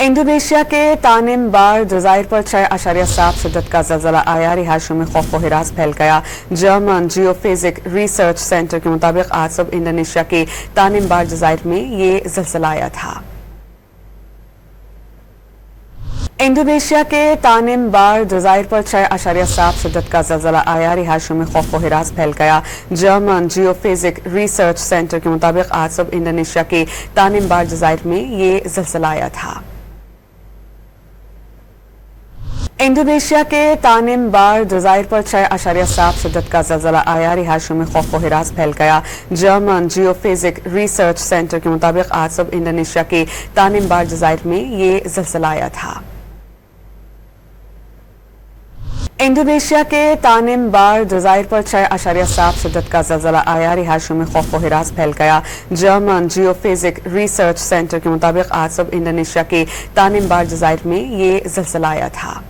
Indonesia के तानिम बार जज़ायर पर 6.7 शिद्दत का ज़लज़ला आया। रिहायशों में खौफ व हिरास फैल गया। जर्मन जियोफिजिक रिसर्च सेंटर के मुताबिक आज सुबह इंडोनेशिया के तानिम बार जज़ायर में ये ज़लज़ला आया था। इंडोनेशिया के तानिम बार जज़ायर पर 6.7 शिद्दत का ज़लज़ला आया। रिहायशों में खौफ व हिरास फैल गया। जर्मन जियोफिजिक रिसर्च सेंटर के मुताबिक आज सुबह इंडोनेशिया के तानिम बार जज़ायर में ये ज़लज़ला आया था। इंडोनेशिया के तानिम बार जज़ायर पर 6.7 शिद्दत का ज़लज़ला आया। रिहायशों में खौफ व हिरास फैल गया। जर्मन जियोफिजिक रिसर्च सेंटर के मुताबिक आज सुबह इंडोनेशिया के तानिम बार जज़ायर में ये ज़लज़ला आया था। इंडोनेशिया के तानिम बार जज़ायर पर 6.7 शिद्दत का ज़लज़ला आया। रिहायशों में खौफ व हिरास फैल गया। जर्मन जियोफिजिक रिसर्च सेंटर के मुताबिक आज सुबह इंडोनेशिया के तानिम बार जज़ायर में ये ज़लज़ला आया था।